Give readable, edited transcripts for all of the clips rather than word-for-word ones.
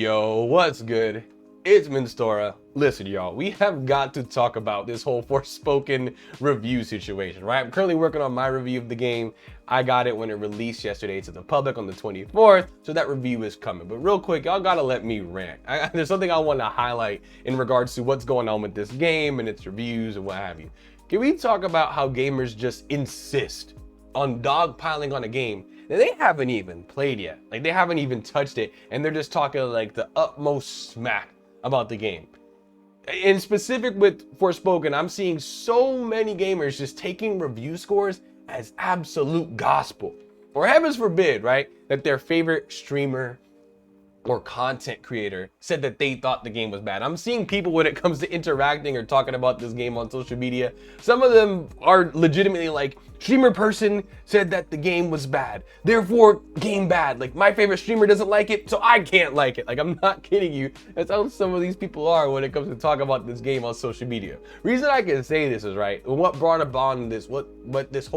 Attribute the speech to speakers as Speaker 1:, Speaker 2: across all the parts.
Speaker 1: Yo, what's good? It's Minstora. Listen, y'all, we have got to talk about this whole Forspoken review situation, right? I'm currently working on my review of the game. I got it when it released yesterday to the public on the 24th, so that review is coming. But real quick, y'all gotta let me rant. There's something I want to highlight in regards to what's going on with this game and its reviews and what have you. Can we talk about how gamers just insist on dogpiling on a game that they haven't even played yet? Like, they haven't even touched it, and they're just talking like the utmost smack about the game. In specific with Forspoken, I'm seeing so many gamers just taking review scores as absolute gospel. Or heavens forbid, right, that their favorite streamer or content creator said that they thought the game was bad. I'm seeing people, when it comes to interacting or talking about this game on social media, some of them are legitimately like, streamer person said that the game was bad, therefore game bad. Like, my favorite streamer doesn't like it, so I can't like it. Like, I'm not kidding you. That's how some of these people are when it comes to talk about this game on social media. Reason I can say this is, right, what brought about this, what brought this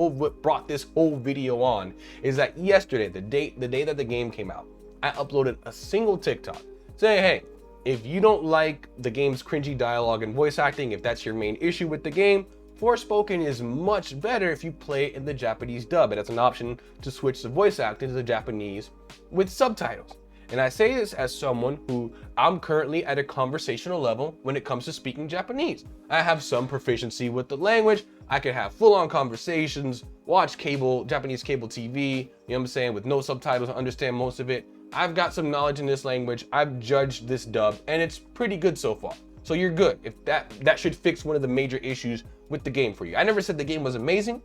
Speaker 1: whole video on is that yesterday, the day that the game came out, I uploaded a single TikTok saying, hey, if you don't like the game's cringy dialogue and voice acting, if that's your main issue with the game, Forspoken is much better if you play it in the Japanese dub. It has an option to switch the voice acting to the Japanese with subtitles. And I say this as someone who, I'm currently at a conversational level when it comes to speaking Japanese. I have some proficiency with the language. I can have full-on conversations, watch Japanese cable TV, you know what I'm saying, with no subtitles, understand most of it. I've got some knowledge in this language. I've judged this dub, and it's pretty good so far. So you're good. If that should fix one of the major issues with the game for you. I never said the game was amazing.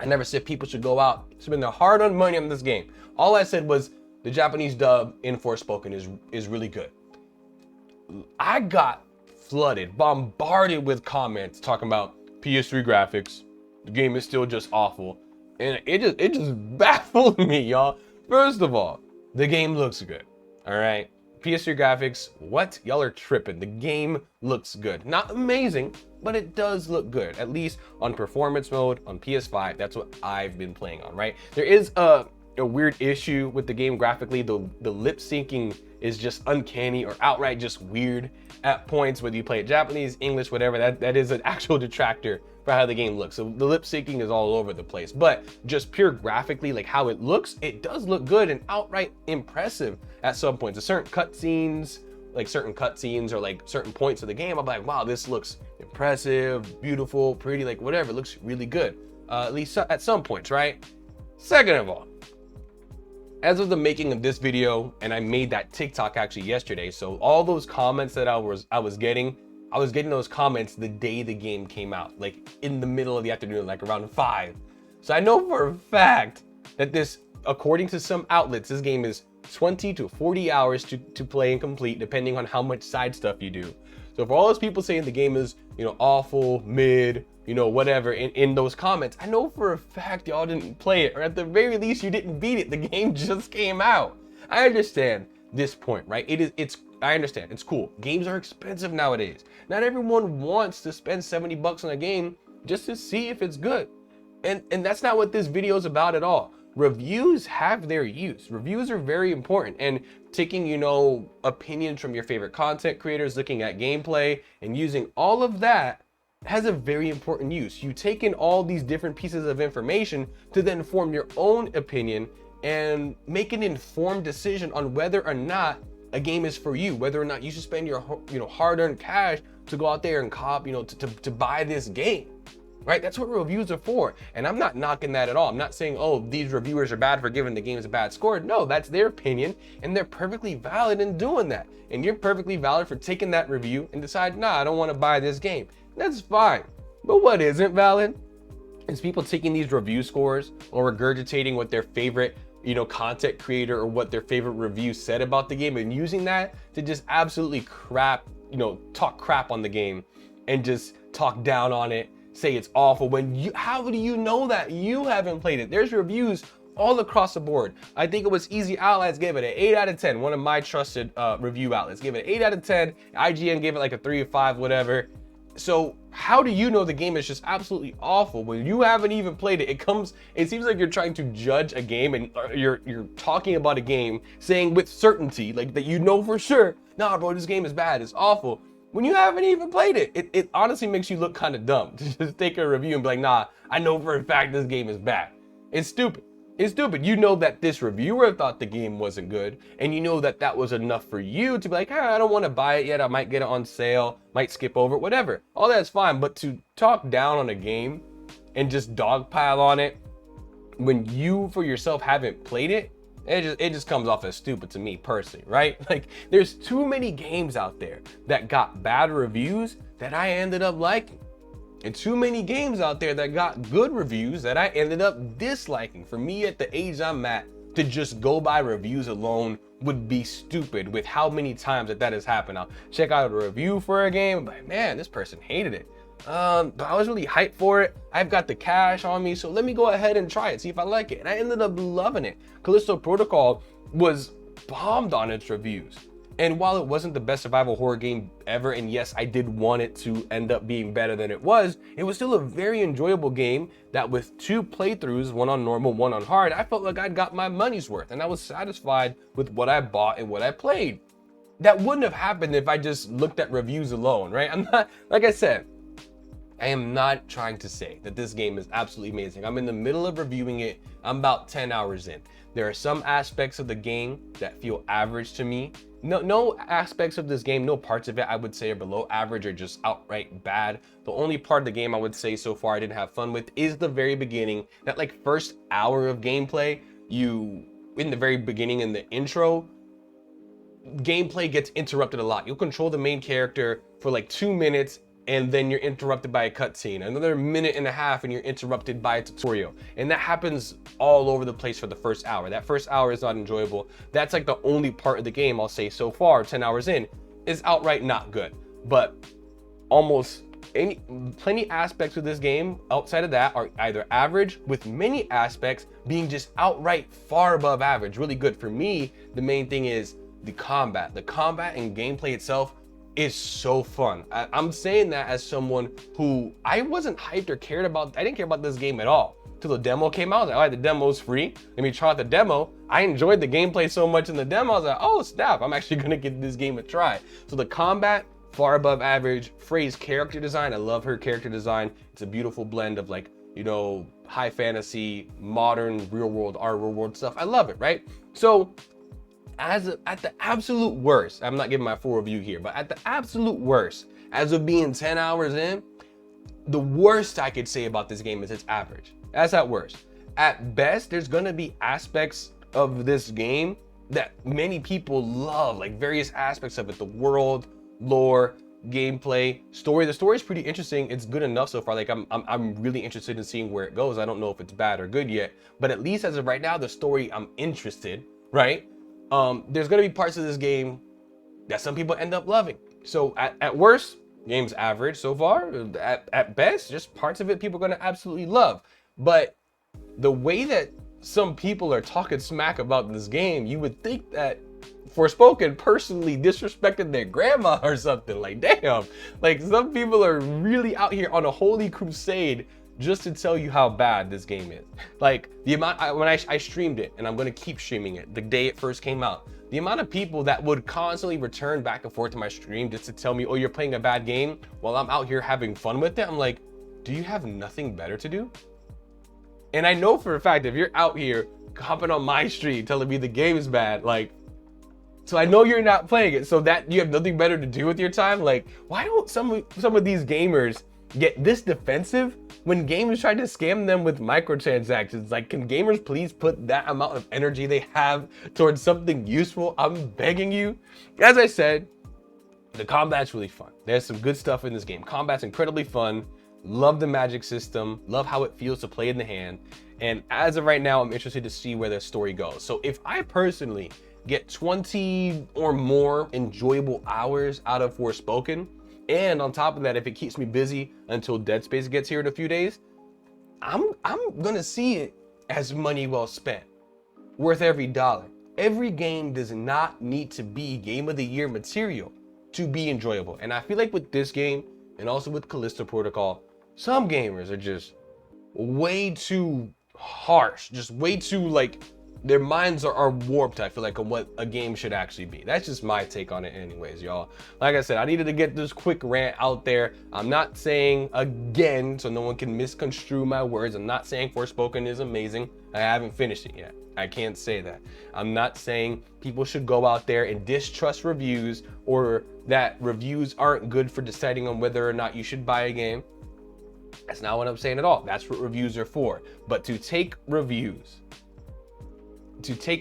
Speaker 1: I never said people should go out, spend their hard-earned money on this game. All I said was the Japanese dub in Forspoken is really good. I got flooded, bombarded with comments talking about PS3 graphics. The game is still just awful. And it just baffled me, y'all. First of all, the game looks good, all right? PS3 graphics, what? Y'all are tripping. The game looks good. Not amazing, but it does look good. At least on performance mode, on PS5, that's what I've been playing on, right? There is a weird issue with the game graphically. The lip syncing is just uncanny or outright just weird at points, whether you play it Japanese, English, whatever. That is an actual detractor for how the game looks. So the lip syncing is all over the place, but just pure graphically, like how it looks, it does look good and outright impressive at some points. There's certain cutscenes or like certain points of the game, I'm like, wow, this looks impressive, beautiful, pretty, like whatever, it looks really good, at least at some points, right? Second of all, as of the making of this video, and I made that TikTok actually yesterday, so all those comments that I was getting those comments the day the game came out, like in the middle of the afternoon, like around 5. So I know for a fact that this, according to some outlets, this game is 20 to 40 hours to play and complete, depending on how much side stuff you do. So for all those people saying the game is, awful, mid, whatever, in those comments, I know for a fact y'all didn't play it, or at the very least you didn't beat it. The game just came out. I understand this point, right? I understand, it's cool. Games are expensive nowadays. Not everyone wants to spend 70 bucks on a game just to see if it's good. And that's not what this video is about at all. Reviews have their use. Reviews are very important, and taking, opinions from your favorite content creators, looking at gameplay and using all of that has a very important use. You take in all these different pieces of information to then form your own opinion and make an informed decision on whether or not a game is for you, whether or not you should spend your hard-earned cash to go out there and cop, to buy this game, right? That's what reviews are for. And I'm not knocking that at all. I'm not saying, oh, these reviewers are bad for giving the games a bad score. No, that's their opinion, and they're perfectly valid in doing that. And you're perfectly valid for taking that review and decide, nah, I don't want to buy this game. That's fine. But what isn't valid is people taking these review scores or regurgitating what their favorite content creator or what their favorite review said about the game and using that to just absolutely talk crap on the game and just talk down on it, say it's awful, how do you know that? You haven't played it. There's reviews all across the board. I think it was Easy Outlets gave it an 8 out of 10. One of my trusted review outlets gave it an 8 out of 10. IGN gave it like a 3 or 5, whatever. So How do you know the game is just absolutely awful when you haven't even played it? It seems like you're trying to judge a game, and you're talking about a game saying with certainty, like that you know for sure, nah bro, this game is bad, it's awful, when you haven't even played it. It honestly makes you look kind of dumb to just take a review and be like, nah, I know for a fact this game is bad. It's stupid. It's stupid. You know that this reviewer thought the game wasn't good, and you know that that was enough for you to be like, I don't want to buy it yet. I might get it on sale, might skip over it, whatever. All that's fine. But to talk down on a game and just dogpile on it when you for yourself haven't played it, it just comes off as stupid to me personally, right? Like, there's too many games out there that got bad reviews that I ended up liking. And too many games out there that got good reviews that I ended up disliking. For me, at the age I'm at, to just go by reviews alone would be stupid with how many times that has happened. I'll check out a review for a game, but man, this person hated it. But I was really hyped for it. I've got the cash on me, so let me go ahead and try it, see if I like it. And I ended up loving it. Callisto Protocol was bombed on its reviews. And while it wasn't the best survival horror game ever, and yes, I did want it to end up being better than it was still a very enjoyable game that with 2 playthroughs, one on normal, one on hard, I felt like I'd got my money's worth and I was satisfied with what I bought and what I played. That wouldn't have happened if I just looked at reviews alone, right? I'm not, like I said, I am not trying to say that this game is absolutely amazing. I'm in the middle of reviewing it. I'm about 10 hours in. There are some aspects of the game that feel average to me. No aspects of this game, no parts of it I would say are below average or just outright bad. The only part of the game I would say so far I didn't have fun with is the very beginning. That like first hour of gameplay, in the very beginning in the intro, gameplay gets interrupted a lot. You'll control the main character for like 2 minutes, and then you're interrupted by a cutscene. Another minute and a half and you're interrupted by a tutorial. And that happens all over the place for the first hour. That first hour is not enjoyable. That's like the only part of the game I'll say so far, 10 hours in, is outright not good. But plenty aspects of this game outside of that are either average, with many aspects being just outright far above average, really good. For me, the main thing is the combat. The combat and gameplay itself is so fun. I'm saying that as someone who I wasn't hyped or cared about. I didn't care about this game at all till the demo came out. I was like, all right, the demo's free. Let me try out the demo. I enjoyed the gameplay so much in the demo. I was like, oh snap, I'm actually gonna give this game a try. So the combat, far above average. Frey's character design, I love her character design. It's a beautiful blend of like, you know, high fantasy, modern, real world, our real world stuff. I love it, right? So at the absolute worst, I'm not giving my full review here, but at the absolute worst, as of being 10 hours in, the worst I could say about this game is it's average. That's at worst. At best, there's gonna be aspects of this game that many people love, like various aspects of it, the world, lore, gameplay, story. The story is pretty interesting. It's good enough so far. Like I'm really interested in seeing where it goes. I don't know if it's bad or good yet, but at least as of right now, the story, I'm interested, right? There's gonna be parts of this game that some people end up loving. So at worst, game's average so far. At best, just parts of it people are gonna absolutely love. But the way that some people are talking smack about this game, you would think that Forspoken personally disrespected their grandma or something. Like, damn, like some people are really out here on a holy crusade just to tell you how bad this game is. Like the amount, when I streamed it, and I'm gonna keep streaming it the day it first came out, the amount of people that would constantly return back and forth to my stream just to tell me, oh, you're playing a bad game while I'm out here having fun with it. I'm like, do you have nothing better to do? And I know for a fact, if you're out here hopping on my stream telling me the game is bad, like, so I know you're not playing it, so that you have nothing better to do with your time. Like, why don't some of these gamers get this defensive when gamers try to scam them with microtransactions? Like, can gamers please put that amount of energy they have towards something useful? I'm begging you. As I said, the combat's really fun. There's some good stuff in this game. Combat's incredibly fun. Love the magic system. Love how it feels to play in the hand. And as of right now, I'm interested to see where the story goes. So if I personally get 20 or more enjoyable hours out of Forspoken, and on top of that, if it keeps me busy until Dead Space gets here in a few days, I'm gonna see it as money well spent, worth every dollar. Every game does not need to be game of the year material to be enjoyable. And I feel like with this game, and also with Callisto Protocol, some gamers are just way too harsh, just way too like their minds are warped, I feel like, on what a game should actually be. That's just my take on it anyways, y'all. Like I said, I needed to get this quick rant out there. I'm not saying, again, so no one can misconstrue my words, I'm not saying Forspoken is amazing. I haven't finished it yet. I can't say that. I'm not saying people should go out there and distrust reviews, or that reviews aren't good for deciding on whether or not you should buy a game. That's not what I'm saying at all. That's what reviews are for. But to take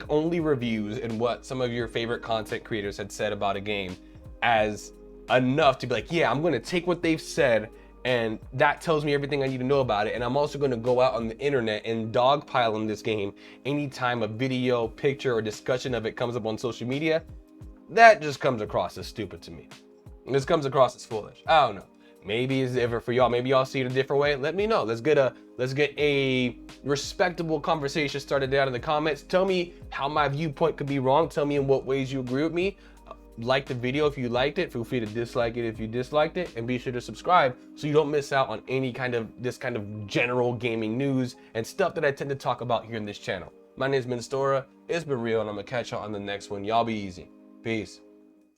Speaker 1: only reviews and what some of your favorite content creators had said about a game as enough to be like, yeah, I'm going to take what they've said and that tells me everything I need to know about it, and I'm also going to go out on the internet and dogpile on this game anytime a video, picture, or discussion of it comes up on social media, that just comes across as stupid to me. This comes across as foolish. I don't know. Maybe it's different for y'all. Maybe y'all see it a different way. Let me know. Let's get a respectable conversation started down in the comments. Tell me how my viewpoint could be wrong. Tell me in what ways you agree with me. Like the video if you liked it. Feel free to dislike it if you disliked it, and be sure to subscribe so you don't miss out on any kind of general gaming news and stuff that I tend to talk about here in this channel. My name is Minstora. It's been real, and I'm gonna catch y'all on the next one. Y'all be easy. Peace.